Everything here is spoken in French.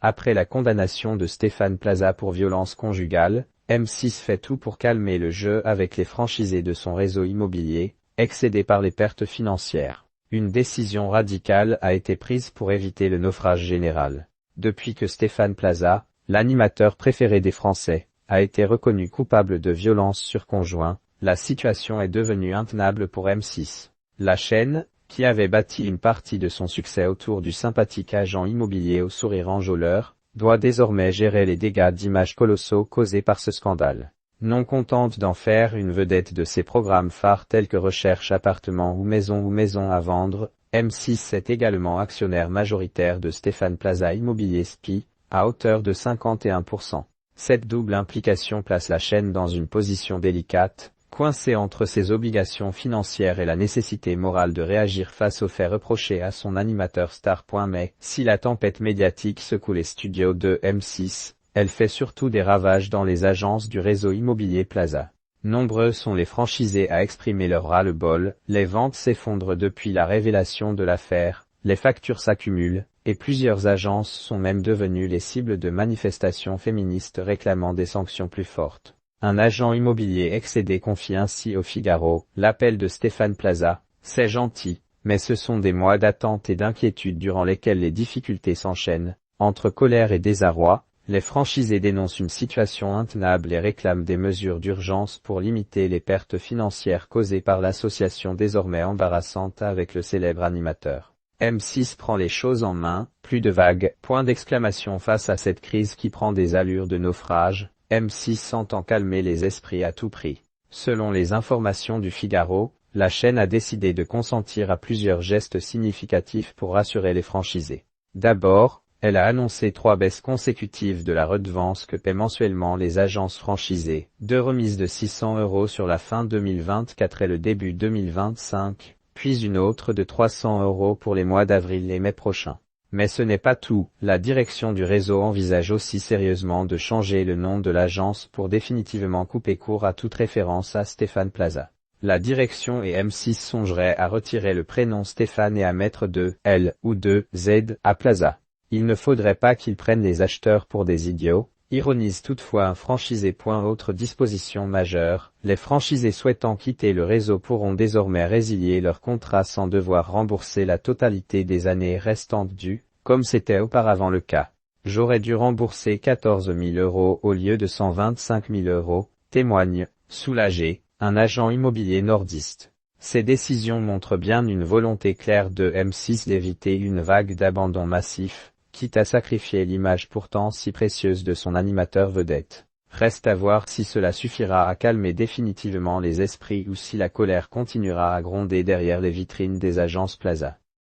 Après la condamnation de Stéphane Plaza pour violence conjugale, M6 fait tout pour calmer le jeu avec les franchisés de son réseau immobilier, excédés par les pertes financières. Une décision radicale a été prise pour éviter le naufrage général. Depuis que Stéphane Plaza, l'animateur préféré des Français, a été reconnu coupable de violence sur conjoint, la situation est devenue intenable pour M6. La chaîne, qui avait bâti une partie de son succès autour du sympathique agent immobilier au sourire enjôleur, doit désormais gérer les dégâts d'image colossaux causés par ce scandale. Non contente d'en faire une vedette de ses programmes phares tels que Recherche appartement ou maison à vendre, M6 est également actionnaire majoritaire de Stéphane Plaza Immobilier SPI, à hauteur de 51%. Cette double implication place la chaîne dans une position délicate, coincée entre ses obligations financières et la nécessité morale de réagir face aux faits reprochés à son animateur star. Mais, si la tempête médiatique secoue les studios de M6, elle fait surtout des ravages dans les agences du réseau immobilier Plaza. Nombreux sont les franchisés à exprimer leur ras-le-bol, les ventes s'effondrent depuis la révélation de l'affaire, les factures s'accumulent, et plusieurs agences sont même devenues les cibles de manifestations féministes réclamant des sanctions plus fortes. Un agent immobilier excédé confie ainsi au Figaro, l'appel de Stéphane Plaza, c'est gentil, mais ce sont des mois d'attente et d'inquiétude durant lesquels les difficultés s'enchaînent. Entre colère et désarroi, les franchisés dénoncent une situation intenable et réclament des mesures d'urgence pour limiter les pertes financières causées par l'association désormais embarrassante avec le célèbre animateur. M6 prend les choses en main, plus de vagues, point d'exclamation face à cette crise qui prend des allures de naufrage. M6 s'entend calmer les esprits à tout prix. Selon les informations du Figaro, la chaîne a décidé de consentir à plusieurs gestes significatifs pour rassurer les franchisés. D'abord, elle a annoncé 3 baisses consécutives de la redevance que paient mensuellement les agences franchisées, 2 remises de 600 € sur la fin 2024 et le début 2025, puis une autre de 300 € pour les mois d'avril et mai prochains. Mais ce n'est pas tout, la direction du réseau envisage aussi sérieusement de changer le nom de l'agence pour définitivement couper court à toute référence à Stéphane Plaza. La direction et M6 songeraient à retirer le prénom Stéphane et à mettre 2 L ou 2 Z à Plaza. Il ne faudrait pas qu'ils prennent les acheteurs pour des idiots, ironise toutefois un franchisé. Autre disposition majeure, les franchisés souhaitant quitter le réseau pourront désormais résilier leur contrat sans devoir rembourser la totalité des années restantes dues, comme c'était auparavant le cas. J'aurais dû rembourser 14 000 € au lieu de 125 000 €, témoigne, soulagé, un agent immobilier nordiste. Ces décisions montrent bien une volonté claire de M6 d'éviter une vague d'abandon massif, quitte à sacrifier l'image pourtant si précieuse de son animateur vedette. Reste à voir si cela suffira à calmer définitivement les esprits ou si la colère continuera à gronder derrière les vitrines des agences Plaza.